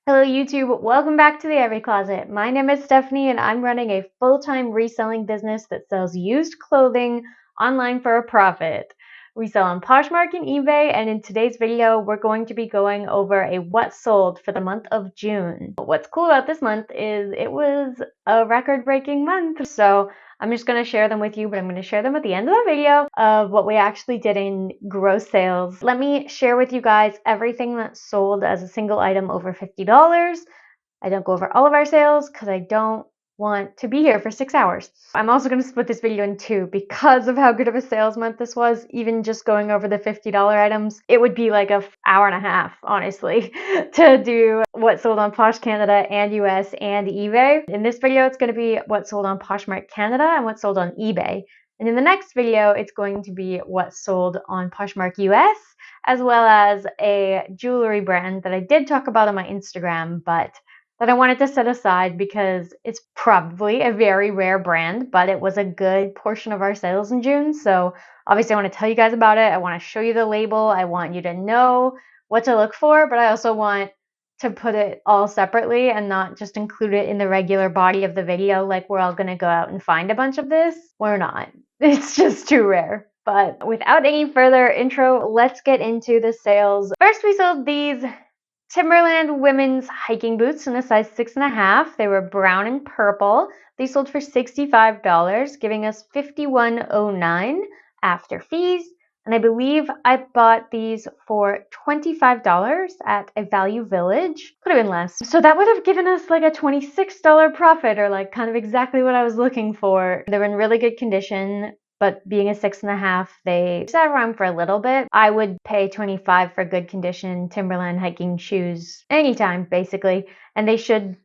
Hello YouTube, welcome back to the Every Closet. My name is Stephanie and I'm running a full-time reselling business that sells used clothing online for a profit. We sell on Poshmark and eBay, and in today's video we're going to be going over a what sold for the month of June. What's cool about this month is it was a record-breaking month, so I'm just going to share them with you, but I'm going to share them at the end of the video of what we actually did in gross sales. Let me share with you guys everything that sold as a single item over $50. I don't go over all of our sales because I don't want to be here for 6 hours. I'm also going to split this video in two because of how good of a sales month this was. Even just going over the $50 items, it would be like an hour and a half, honestly, to do what sold on Posh Canada and US and eBay. In this video, it's going to be what sold on Poshmark Canada and what sold on eBay. And in the next video, it's going to be what sold on Poshmark US, as well as a jewelry brand that I did talk about on my Instagram, but that I wanted to set aside because it's probably a very rare brand, but it was a good portion of our sales in June. So obviously I want to tell you guys about it. I want to show you the label. I want you to know what to look for, but I also want to put it all separately and not just include it in the regular body of the video like we're all going to go out and find a bunch of this. We're not. It's just too rare. But without any further intro, let's get into the sales. First, we sold these Timberland women's hiking boots in a size 6.5. They were brown and purple. They sold for $65, giving us $51.09 after fees. And I believe I bought these for $25 at a Value Village. Could have been less. So that would have given us like a $26 profit, or like kind of exactly what I was looking for. They were in really good condition, but being a 6.5, they sat around for a little bit. I would pay $25 for good condition Timberland hiking shoes anytime, basically. And they should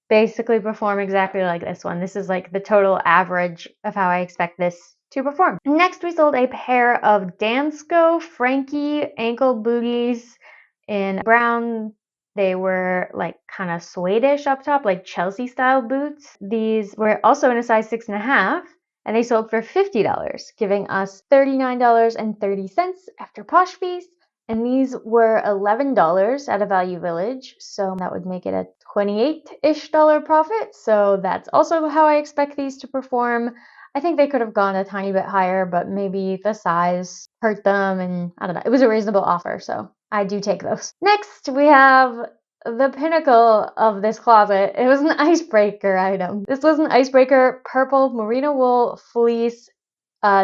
basically perform exactly like this one. This is like the total average of how I expect this to perform. Next, we sold a pair of Dansko Frankie ankle booties in brown. They were like kind of suede-ish up top, like Chelsea style boots. These were also in a size 6.5. And they sold for $50, giving us $39.30 after Posh fees. And these were $11 at a Value Village, so that would make it a $28-ish profit. So that's also how I expect these to perform. I think they could have gone a tiny bit higher, but maybe the size hurt them, and I don't know. It was a reasonable offer, so I do take those. Next, we have the pinnacle of this closet. It was an icebreaker item. This was an icebreaker purple merino wool fleece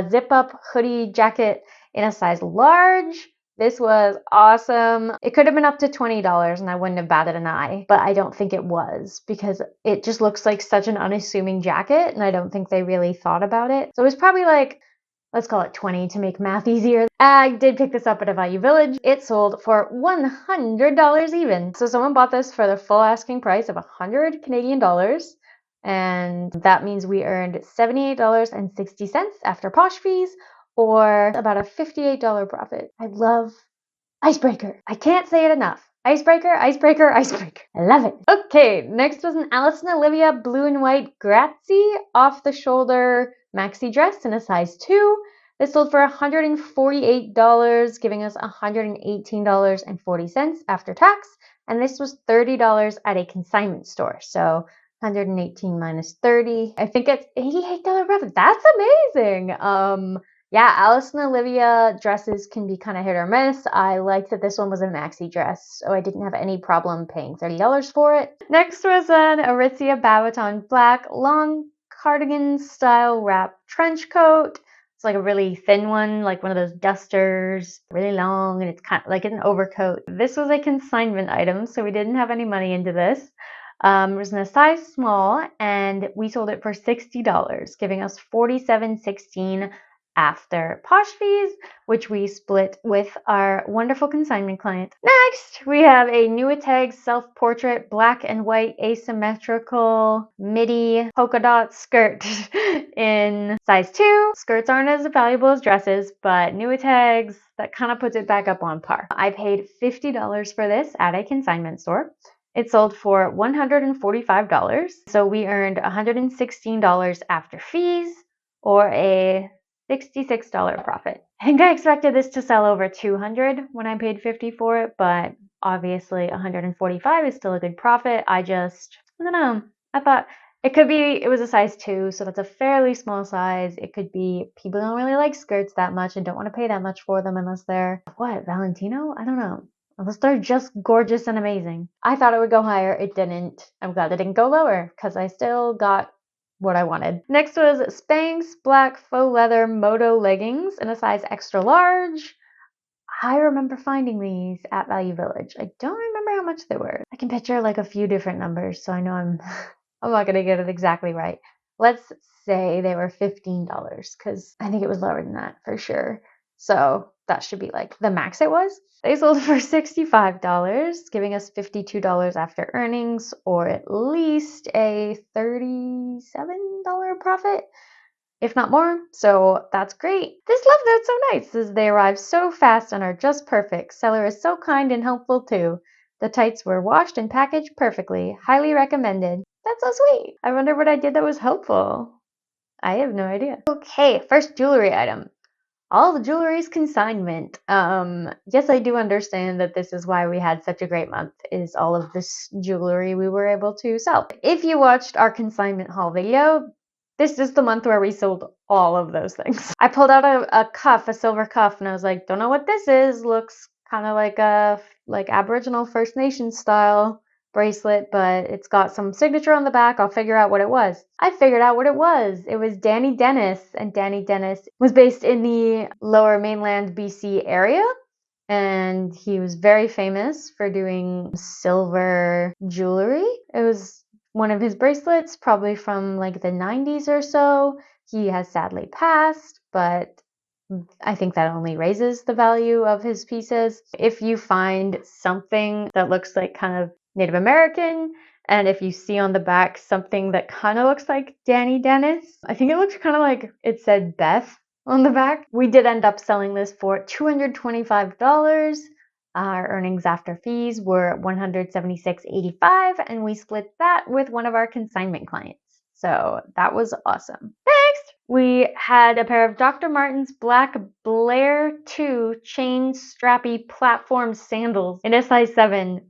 zip up hoodie jacket in a size large. This was awesome. It could have been up to $20 and I wouldn't have batted an eye, but I don't think it was because it just looks like such an unassuming jacket and I don't think they really thought about it. So it was probably like, let's call it 20 to make math easier. I did pick this up at a Value Village. It sold for $100 even. So someone bought this for the full asking price of 100 Canadian dollars. And that means we earned $78.60 after Posh fees, or about a $58 profit. I love icebreaker. I can't say it enough. Icebreaker, icebreaker, icebreaker. I love it. Okay, next was an Alice and Olivia blue and white Grazie off the shoulder maxi dress in a size 2. This sold for $148, giving us $118.40 after tax. And this was $30 at a consignment store. So 118 minus 30. I think it's $88 profit. That's amazing. Yeah, Alice and Olivia dresses can be kind of hit or miss. I liked that this one was a maxi dress, so I didn't have any problem paying $30 for it. Next was an Aritzia Babaton black long cardigan style wrap trench coat. It's like a really thin one, like one of those dusters, really long, and it's kind of like an overcoat. This was a consignment item, so we didn't have any money into this. It was in a size small, and we sold it for $60, giving us $47.16 after Posh fees, which we split with our wonderful consignment client. Next, we have a Nuitag self-portrait black and white asymmetrical midi polka dot skirt in size 2. Skirts aren't as valuable as dresses, but Nuitags, that kind of puts it back up on par. I paid $50 for this at a consignment store. It sold for $145, so we earned $116 after fees, or a $66 profit. I think I expected this to sell over $200 when I paid $50 for it, but Obviously, 145 is still a good profit. I don't know. I thought it was a size 2, so that's a fairly small size. It could be people don't really like skirts that much and don't want to pay that much for them unless they're, what, Valentino? I don't know. Unless they're just gorgeous and amazing. I thought it would go higher. It didn't. I'm glad it didn't go lower because I still got what I wanted. Next was Spanx black faux leather moto leggings in a size extra large. I remember finding these at Value Village. I don't remember how much they were. I can picture like a few different numbers, so I know I'm not gonna get it exactly right. Let's say they were $15 because I think it was lower than that for sure. So that should be like the max it was. They sold for $65, giving us $52 after earnings, or at least a $37 profit, if not more, so that's great. This love note's so nice as they arrive so fast and are just perfect. Seller is so kind and helpful too. The tights were washed and packaged perfectly. Highly recommended. That's so sweet. I wonder what I did that was helpful. I have no idea. Okay, first jewelry item. All the jewelry's consignment. Yes, I do understand that this is why we had such a great month, is all of this jewelry we were able to sell. If you watched our consignment haul video, this is the month where we sold all of those things. I pulled out a silver cuff, and I was like, don't know what this is. Looks kind of like a Aboriginal First Nations style bracelet, but it's got some signature on the back. I'll figure out what it was. I figured out what it was. It was Danny Dennis, and Danny Dennis was based in the lower mainland BC area, and he was very famous for doing silver jewelry. It was one of his bracelets, probably from like the 90s or so. He has sadly passed, but I think that only raises the value of his pieces. If you find something that looks like kind of Native American, and if you see on the back something that kind of looks like Danny Dennis, I think it looks kind of like it said Beth on the back. We did end up selling this for $225. Our earnings after fees were $176.85, and we split that with one of our consignment clients. So that was awesome. Next, we had a pair of Dr. Martens Black Blair 2 chain strappy platform sandals in a size 7.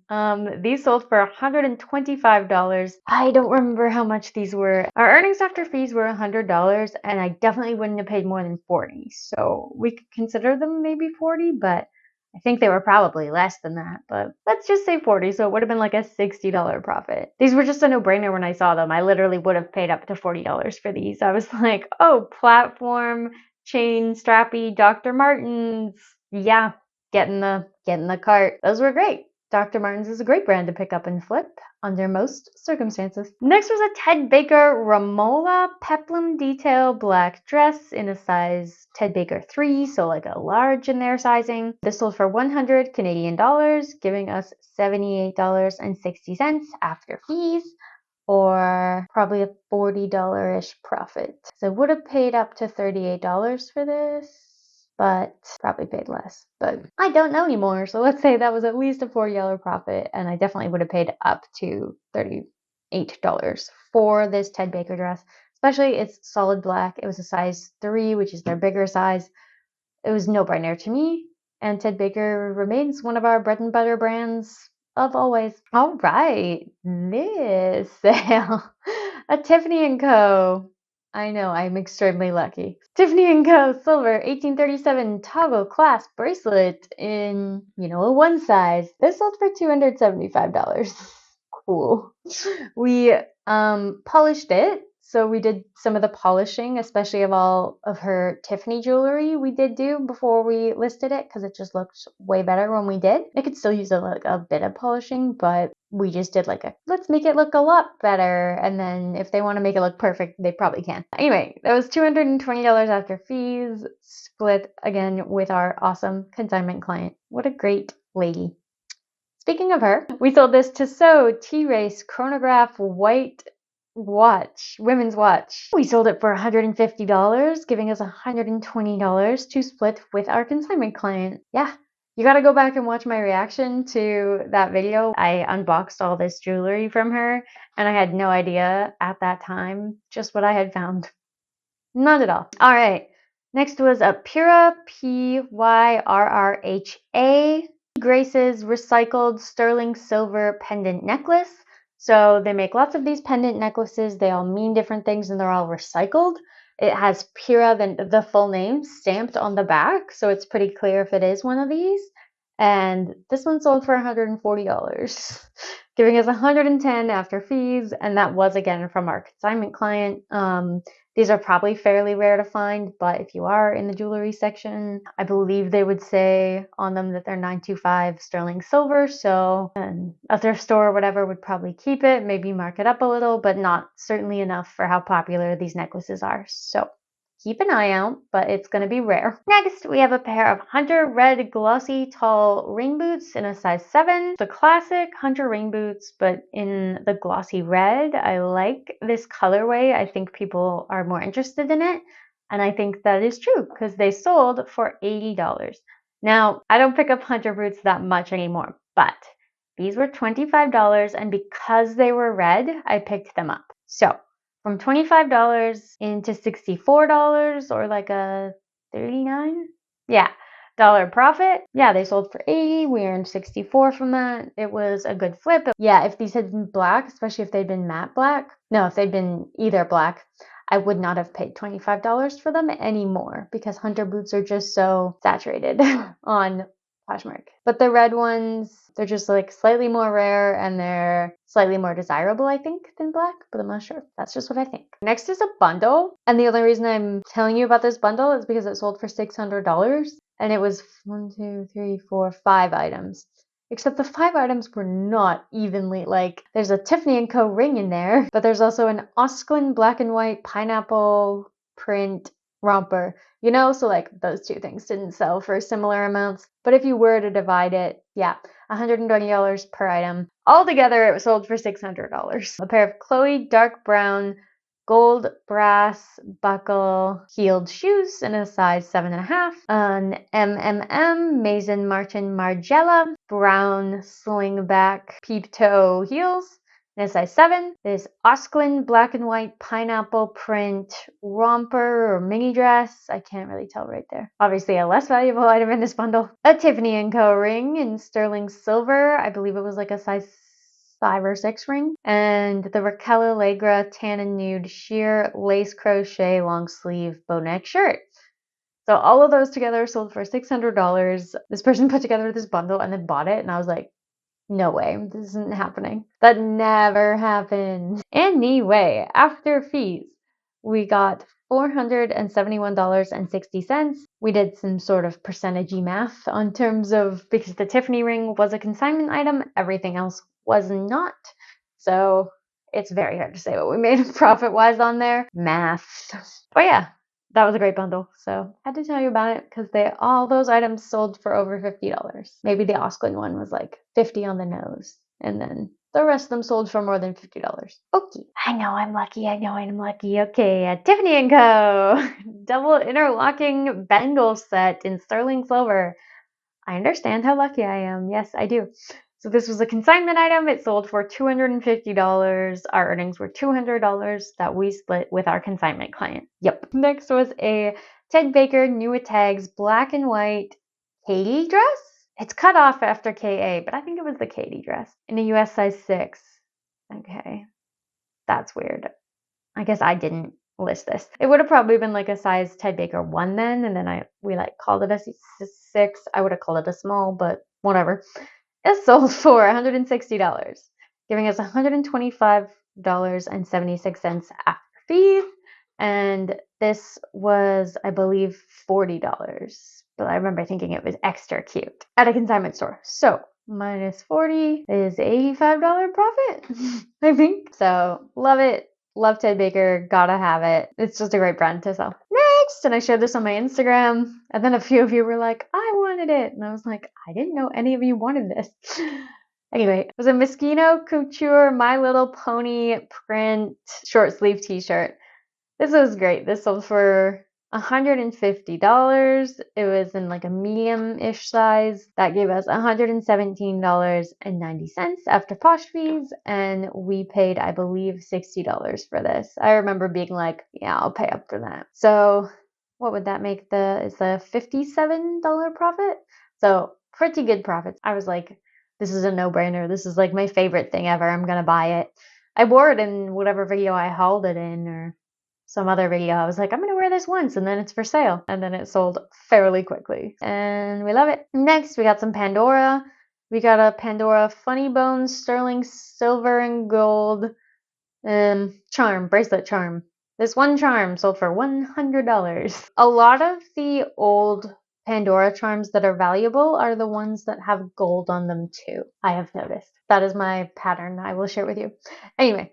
These sold for $125. I don't remember how much these were. Our earnings after fees were $100, and I definitely wouldn't have paid more than $40. So we could consider them maybe $40, but I think they were probably less than that, but let's just say $40, so it would have been like a $60 profit. These were just a no-brainer when I saw them. I literally would have paid up to $40 for these. I was like, oh, platform, chain, strappy, Dr. Martens. Yeah, get in the cart. Those were great. Dr. Martens is a great brand to pick up and flip under most circumstances. Next was a Ted Baker Ramola peplum detail black dress in a size Ted Baker 3, so like a large in their sizing. This sold for 100 Canadian dollars, giving us $78.60 after fees, or probably a $40-ish profit. So I would have paid up to $38 for this, but probably paid less. But I don't know anymore, so let's say that was at least a $40 profit, and I definitely would have paid up to $38 for this Ted Baker dress. Especially it's solid black. It was a size 3, which is their bigger size. It was no-brainer to me, and Ted Baker remains one of our bread and butter brands of always. All right, this sale, a Tiffany & Co. I know, I'm extremely lucky. Tiffany & Co. Silver 1837 toggle clasp bracelet in, a 1 size. This sold for $275. Cool. We polished it. So we did some of the polishing, especially of all of her Tiffany jewelry we did do before we listed it, because it just looked way better when we did. It could still use a bit of polishing, but we just did let's make it look a lot better. And then if they want to make it look perfect, they probably can. Anyway, that was $220 after fees, split again with our awesome consignment client. What a great lady. Speaking of her, we sold this Tissot T-Race chronograph white watch, women's watch. We sold it for $150, giving us $120 to split with our consignment client. Yeah, you gotta go back and watch my reaction to that video. I unboxed all this jewelry from her, and I had no idea at that time just what I had found. Not at all. All right, next was a Pyrrha, Pyrrha Grace's recycled sterling silver pendant necklace. So they make lots of these pendant necklaces. They all mean different things and they're all recycled. It has Pura, the full name, stamped on the back, so it's pretty clear if it is one of these. And this one sold for $140, giving us $110 after fees, and that was again from our consignment client. These are probably fairly rare to find, but if you are in the jewelry section, I believe they would say on them that they're 925 sterling silver. So a thrift store or whatever would probably keep it, maybe mark it up a little, but not certainly enough for how popular these necklaces are. So keep an eye out, but it's going to be rare. Next, we have a pair of Hunter red glossy tall rain boots in a size 7. The classic Hunter rain boots, but in the glossy red. I like this colorway. I think people are more interested in it. And I think that is true because they sold for $80. Now, I don't pick up Hunter boots that much anymore, but these were $25, and because they were red, I picked them up. So from $25 into $64 or like a 39, yeah, dollar profit. Yeah, they sold for 80. We earned 64 from that. It was a good flip. Yeah, if these had been black, especially if they'd been matte black, no, if they'd been either black, I would not have paid $25 for them anymore because Hunter boots are just so saturated on Poshmark. But the red ones, they're just like slightly more rare and they're slightly more desirable, I think, than black, but I'm not sure. That's just what I think. Next is a bundle. And the only reason I'm telling you about this bundle is because it sold for $600 and it was 5 items. Except the 5 items were not evenly, like, there's a Tiffany & Co. ring in there, but there's also an Osklin black and white pineapple print romper. You know, so like those two things didn't sell for similar amounts. But if you were to divide it, yeah, $120 per item. Altogether, it was sold for $600. A pair of Chloe dark brown gold brass buckle heeled shoes in a size 7.5, an Maison Martin Margiela brown slingback peep toe heels in a size 7. This Osklin black and white pineapple print romper or mini dress. I can't really tell right there. Obviously a less valuable item in this bundle. A Tiffany & Co. ring in sterling silver. I believe it was like a size 5 or 6 ring. And the Raquel Allegra tan and nude sheer lace crochet long sleeve bow neck shirt. So all of those together sold for $600. This person put together this bundle and then bought it, and I was like, no way, this isn't happening. That never happened. Anyway, after fees, we got $471.60. We did some sort of percentage-y math on terms of, because the Tiffany ring was a consignment item, everything else was not. So it's very hard to say what we made profit-wise on there. Math. But yeah, that was a great bundle, so I had to tell you about it because all those items sold for over $50. Maybe the Osklin one was like 50 on the nose, and then the rest of them sold for more than $50. Okay, I know I'm lucky. Okay, Tiffany & Co. Double interlocking bangle set in sterling silver. I understand how lucky I am. Yes, I do. So this was a consignment item. It sold for $250. Our earnings were $200 that we split with our consignment client. Yep. Next was a Ted Baker New Tags black and white Katie dress. It's cut off after KA, but I think it was the Katie dress in a US size 6. Okay. That's weird. I guess I didn't list this. It would have probably been like a size Ted Baker 1 then, and then we like called it a 6. I would have called it a small, but whatever. It sold for $160, giving us $125.76 after fees. And this was, I believe, $40. But I remember thinking it was extra cute at a consignment store. So minus 40 is $85 profit, I think. So love it. Love Ted Baker. Gotta have it. It's just a great brand to sell. Next, and I shared this on my Instagram, and then a few of you were like, I wanted it. And I was like, I didn't know any of you wanted this. Anyway, it was a Moschino Couture My Little Pony print short sleeve t-shirt. This was great. This sold for $150. It was in like a medium-ish size. That gave us $117.90 after posh fees, and we paid, I believe, $60 for this. I remember being like, yeah, I'll pay up for that. So what would that make? It's a $57 profit. So pretty good profits. I was like, this is a no-brainer. This is like my favorite thing ever. I'm gonna buy it. I wore it in whatever video I hauled it in, or some other video. I was like, I'm gonna wear this once and then it's for sale. And then it sold fairly quickly. And we love it. Next, we got some Pandora. We got a Pandora Funny Bones Sterling Silver and Gold bracelet charm. This one charm sold for $100. A lot of the old Pandora charms that are valuable are the ones that have gold on them too. I have noticed. That is my pattern. I will share with you. Anyway,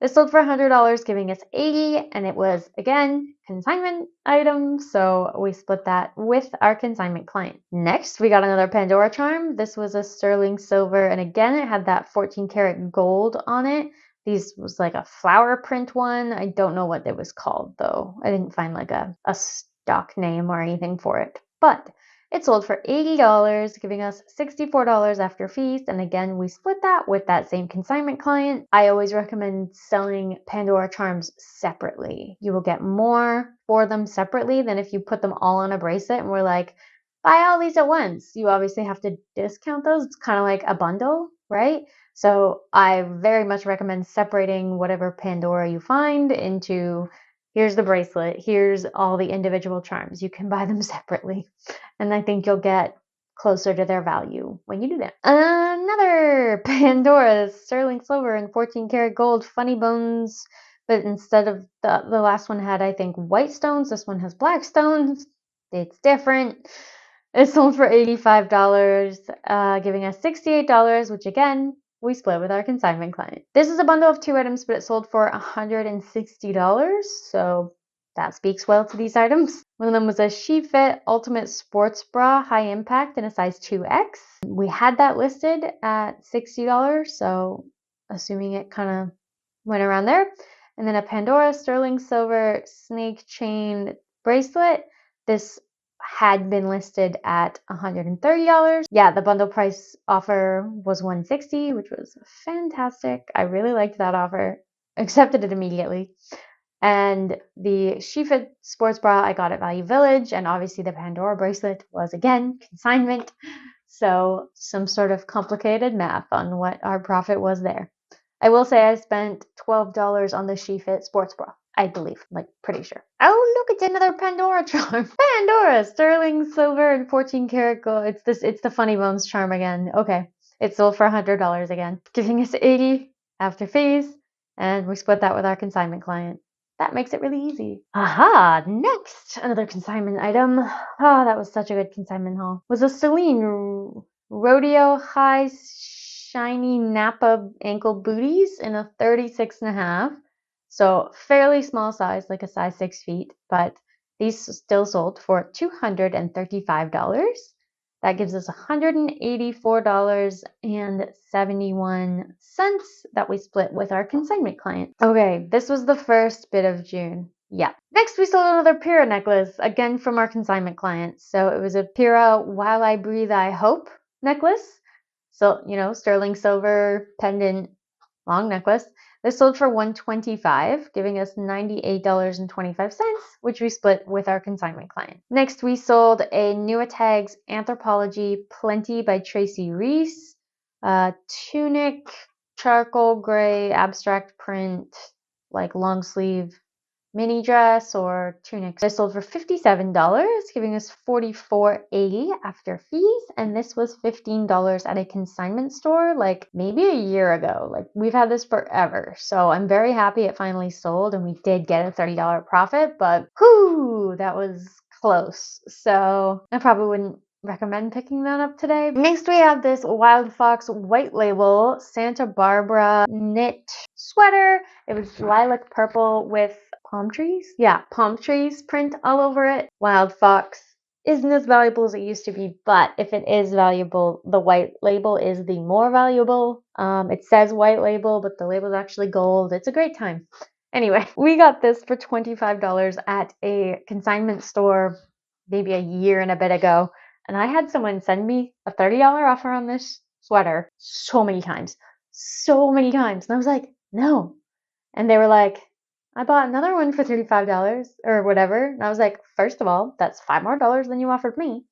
this sold for $100, giving us 80, and it was, again, consignment item, so we split that with our consignment client. Next, we got another Pandora charm. This was a sterling silver, and again, it had that 14 karat gold on it. These was like a flower print one. I don't know what it was called, though. I didn't find like a stock name or anything for it, but it sold for $80, giving us $64 after fees. And again, we split that with that same consignment client. I always recommend selling Pandora charms separately. You will get more for them separately than if you put them all on a bracelet and we're like, buy all these at once. You obviously have to discount those. It's kind of like a bundle, right? So I very much recommend separating whatever Pandora you find into, here's the bracelet, here's all the individual charms. You can buy them separately. And I think you'll get closer to their value when you do that. Another Pandora sterling silver and 14 karat gold funny bones, but instead of the last one had, I think, white stones, this one has black stones. It's different. It sold for $85, giving us $68, which again, we split with our consignment client. This is a bundle of 2 items, but it sold for $160, so that speaks well to these items. One of them was a SheFit Ultimate Sports Bra High Impact in a size 2X. We had that listed at $60, so assuming it kind of went around there. And then a Pandora Sterling Silver Snake Chain Bracelet. This had been listed at $130. Yeah, the bundle price offer was $160, which was fantastic. I really liked that offer. Accepted it immediately. And the SheFit sports bra I got at Value Village, and obviously the Pandora bracelet was again consignment. So some sort of complicated math on what our profit was there. I will say I spent $12 on the SheFit sports bra. I believe, like pretty sure. Oh, look, it's another Pandora charm. Pandora, sterling silver and 14 karat gold. It's the funny bones charm again. Okay. It sold for $100 again, giving us 80 after fees, and we split that with our consignment client. That makes it really easy. Aha! Next, another consignment item. Oh, that was such a good consignment haul. Was a Celine Rodeo High Shiny Napa ankle booties in a 36.5. So fairly small size, like a size 6 feet, but these still sold for $235. That gives us $184.71 that we split with our consignment client. Okay, this was the first bit of June. Yeah. Next, we sold another Pira necklace, again from our consignment client. So it was a Pira While I Breathe I Hope necklace. So, sterling silver pendant long necklace. This sold for $125, giving us $98.25, which we split with our consignment client. Next, we sold a New Tags Anthropology Plenty by Tracy Reese, tunic, charcoal gray, abstract print, like long sleeve mini dress or tunic. This sold for $57, giving us $44.80 after fees, and this was $15 at a consignment store like maybe a year ago. Like, we've had this forever, so I'm very happy it finally sold, and we did get a $30 profit, but whoo, that was close. So I probably wouldn't recommend picking that up today. Next, we have this Wild Fox white label Santa Barbara knit sweater. It was lilac purple with palm trees? Yeah, palm trees print all over it. Wild Fox isn't as valuable as it used to be, but if it is valuable, the white label is the more valuable. It says white label, but the label is actually gold. It's a great time. Anyway, we got this for $25 at a consignment store maybe a year and a bit ago, and I had someone send me a $30 offer on this sweater so many times. And I was like, no. And they were like, I bought another one for $35 or whatever. And I was like, first of all, that's $5 more than you offered me.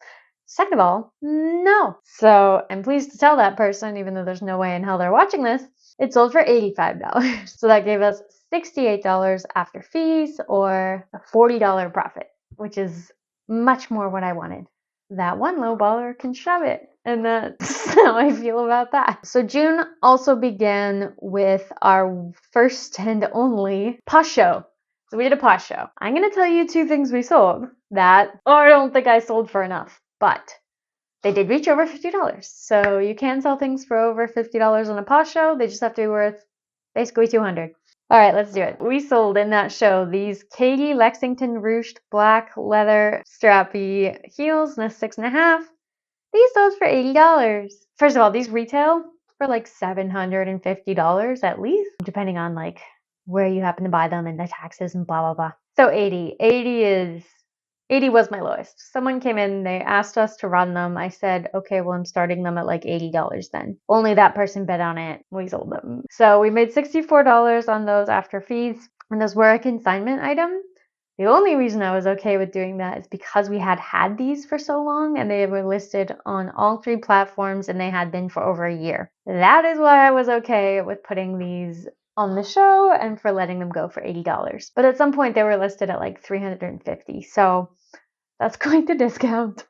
Second of all, no. So I'm pleased to tell that person, even though there's no way in hell they're watching this, it sold for $85. So that gave us $68 after fees, or a $40 profit, which is much more what I wanted. That one low baller can shove it. And that's how I feel about that. So June also began with our first and only Posh Show. So we did a Posh Show. I'm going to tell you two things we sold that I don't think I sold for enough, but they did reach over $50. So you can sell things for over $50 on a Posh Show. They just have to be worth basically $200. All right, let's do it. We sold in that show these Katie Lexington ruched black leather strappy heels in a 6.5. These sold for $80. First of all, these retail for like $750 at least, depending on like where you happen to buy them and the taxes and blah, blah, blah. So 80 was my lowest. Someone came in, they asked us to run them. I said, okay, well, I'm starting them at like $80 then. Only that person bid on it. We sold them. So we made $64 on those after fees. And those were a consignment item. The only reason I was okay with doing that is because we had these for so long and they were listed on all 3 platforms and they had been for over a year. That is why I was okay with putting these on the show and for letting them go for $80. But at some point they were listed at like $350. So that's quite the discount.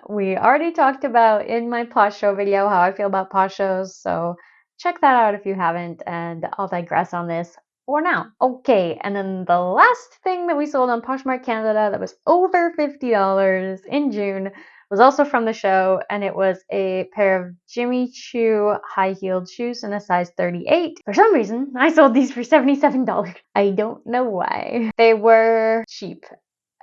We already talked about in my Posh Show video how I feel about Posh Shows. So check that out if you haven't, and I'll digress on this for now. Okay, and then the last thing that we sold on Poshmark Canada that was over $50 in June was also from the show, and it was a pair of Jimmy Choo high-heeled shoes in a size 38. For some reason, I sold these for $77. I don't know why. They were cheap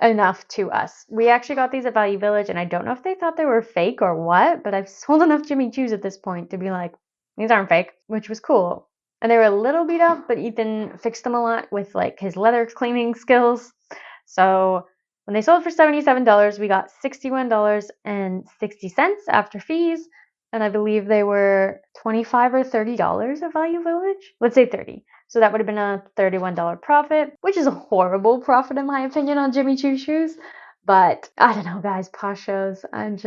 enough to us. We actually got these at Value Village, and I don't know if they thought they were fake or what, but I've sold enough Jimmy Choos at this point to be like, these aren't fake, which was cool. And they were a little beat up, but Ethan fixed them a lot with like his leather cleaning skills. So when they sold for $77, we got $61.60 after fees. And I believe they were $25 or $30 at Value Village. Let's say 30. So that would have been a $31 profit, which is a horrible profit in my opinion on Jimmy Choo shoes. But I don't know, guys, Posh Shows, I'm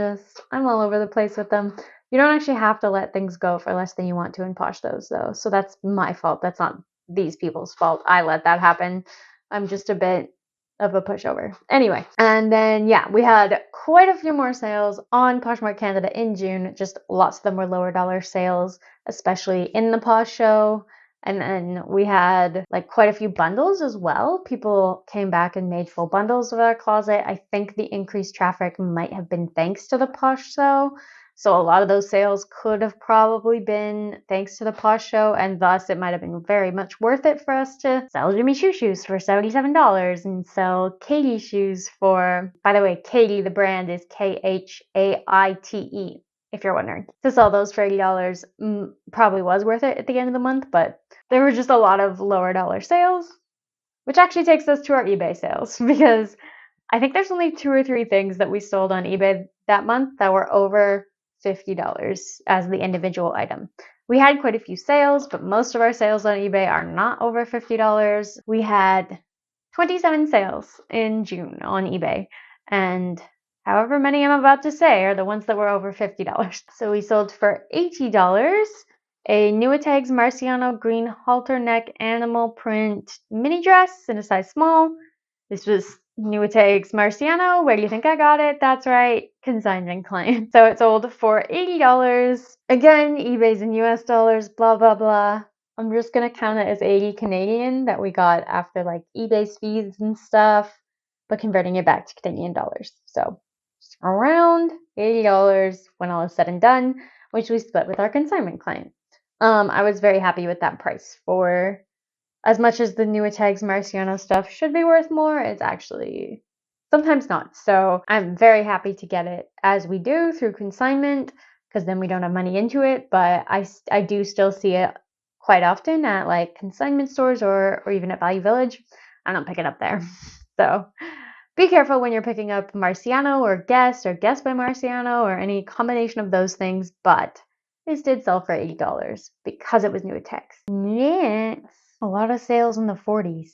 all over the place with them. You don't actually have to let things go for less than you want to in Posh Shows, though. So that's my fault. That's not these people's fault. I let that happen. I'm just a bit of a pushover. Anyway, and then yeah, we had quite a few more sales on Poshmark Canada in June. Just lots of them were lower dollar sales, especially in the Posh Show. And then we had like quite a few bundles as well. People came back and made full bundles of our closet. I think the increased traffic might have been thanks to the Posh Show. So a lot of those sales could have probably been thanks to the Posh Show, and thus it might have been very much worth it for us to sell Jimmy Choo shoes for $77 and sell Katie shoes for, by the way, Katie, the brand is Khaite, if you're wondering. To sell those for $80 probably was worth it at the end of the month, but there were just a lot of lower dollar sales, which actually takes us to our eBay sales, because I think there's only 2 or 3 things that we sold on eBay that month that were over $50 as the individual item. We had quite a few sales, but most of our sales on eBay are not over $50. We had 27 sales in June on eBay, and however many I'm about to say are the ones that were over $50. So we sold for $80 a Nuitags Marciano green halter neck animal print mini dress in a size small. This was Nuitags Marciano. Where do you think I got it? That's right, consignment client. So it sold for $80. Again, eBay's in US dollars, blah, blah, blah. I'm just going to count it as 80 Canadian that we got after like eBay's fees and stuff, but converting it back to Canadian dollars. So around $80 when all is said and done, which we split with our consignment client. I was very happy with that price. For as much as the Nuitags Marciano stuff should be worth more, it's actually sometimes not. So I'm very happy to get it as we do through consignment, because then we don't have money into it. But I do still see it quite often at like consignment stores or even at Value Village. I don't pick it up there. So be careful when you're picking up Marciano or Guess by Marciano or any combination of those things. But this did sell for $80 because it was Nuitex. Yes. A lot of sales in the 40s.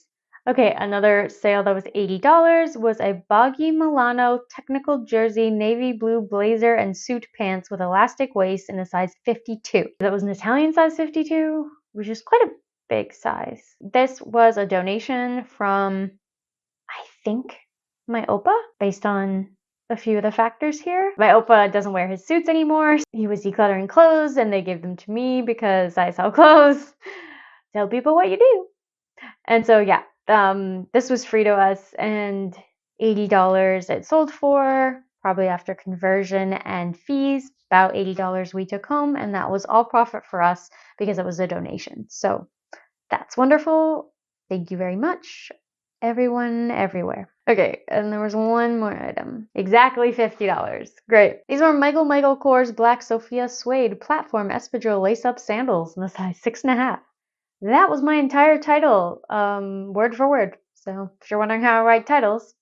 Okay, another sale that was $80 was a Boggy Milano technical jersey, navy blue blazer, and suit pants with elastic waist in a size 52. That was an Italian size 52, which is quite a big size. This was a donation from, I think, my Oppa, based on a few of the factors here. My Oppa doesn't wear his suits anymore. He was decluttering clothes and they gave them to me because I sell clothes. Tell people what you do. And so, yeah, this was free to us, and $80 it sold for, probably after conversion and fees, about $80 we took home, and that was all profit for us because it was a donation. So that's wonderful. Thank you very much, everyone, everywhere. Okay, and there was one more item. Exactly $50. Great. These were Michael Kors Black Sophia Suede Platform Espadrille Lace-Up Sandals in the size 6.5. That was my entire title, word for word. So if you're wondering how I write titles,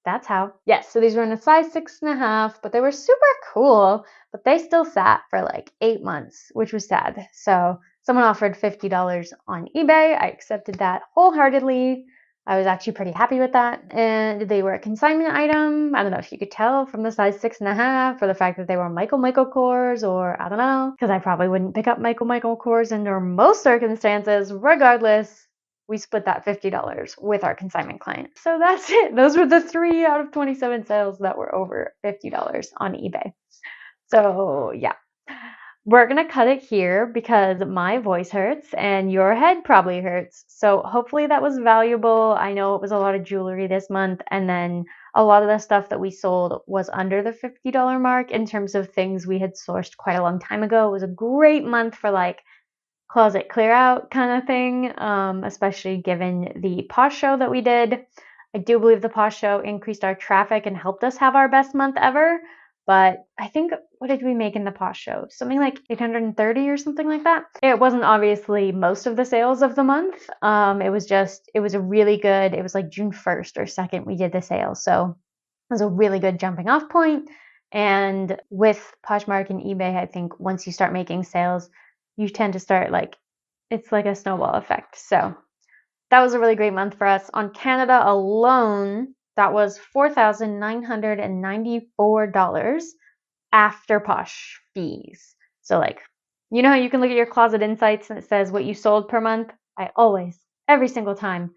that's how. Yes, so these were in a size 6.5, but they were super cool, but they still sat for like 8 months, which was sad. So someone offered $50 on eBay. I accepted that wholeheartedly. I was actually pretty happy with that. And they were a consignment item. I don't know if you could tell from the size 6.5 or the fact that they were Michael Kors, or I don't know, because I probably wouldn't pick up Michael Kors under most circumstances. Regardless, we split that $50 with our consignment client. So that's it. Those were the 3 out of 27 sales that were over $50 on eBay. So yeah. We're going to cut it here because my voice hurts and your head probably hurts. So hopefully that was valuable. I know it was a lot of jewelry this month, and then a lot of the stuff that we sold was under the $50 mark in terms of things we had sourced quite a long time ago. It was a great month for like closet clear out kind of thing, especially given the Posh show that we did. I do believe the Posh show increased our traffic and helped us have our best month ever. But I think, what did we make in the Posh show? Something like 830 or something like that. It wasn't obviously most of the sales of the month. It was a really good, it was like June 1st or 2nd we did the sale. So it was a really good jumping off point. And with Poshmark and eBay, I think once you start making sales, you tend to start it's like a snowball effect. So that was a really great month for us. On Canada alone, that was $4,994 after Posh fees. So you know how you can look at your Closet Insights and it says what you sold per month? I always, every single time,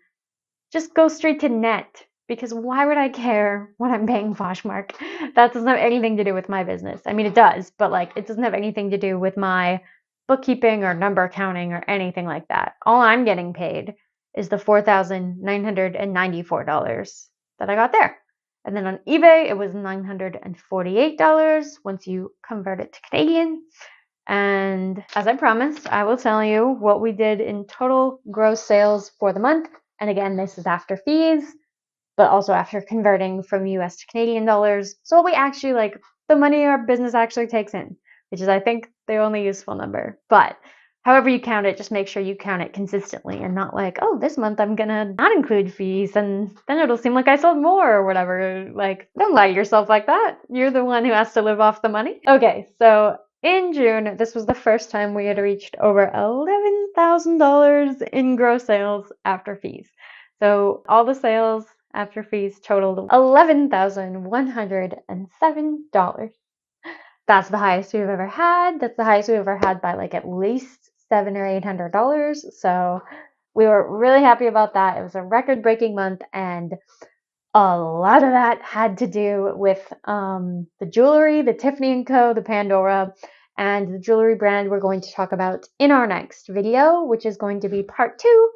just go straight to net, because why would I care what I'm paying Poshmark? That doesn't have anything to do with my business. I mean, it does, but it doesn't have anything to do with my bookkeeping or number counting or anything like that. All I'm getting paid is the $4,994 that I got there. And then on eBay, it was $948 once you convert it to Canadian. And as I promised, I will tell you what we did in total gross sales for the month. And again, this is after fees, but also after converting from US to Canadian dollars. So what we actually the money our business actually takes in, which is, I think, the only useful number. But however you count it, just make sure you count it consistently and not oh, this month I'm gonna not include fees and then it'll seem like I sold more or whatever. Don't lie to yourself like that. You're the one who has to live off the money. Okay, so in June, this was the first time we had reached over $11,000 in gross sales after fees. So all the sales after fees totaled $11,107. That's the highest we've ever had. That's the highest we've ever had by at least $700 or $800. So we were really happy about that. It was a record-breaking month, and a lot of that had to do with the jewelry, the Tiffany & Co., the Pandora, and the jewelry brand we're going to talk about in our next video, which is going to be part 2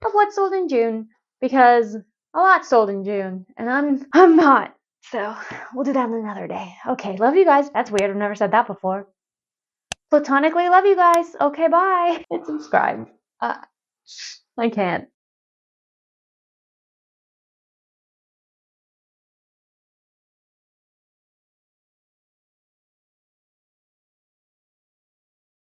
of what sold in June, because a lot sold in June, and I'm not. So we'll do that another day. Okay, love you guys. That's weird. I've never said that before. Platonically love you guys. Okay, bye. And subscribe. I can't.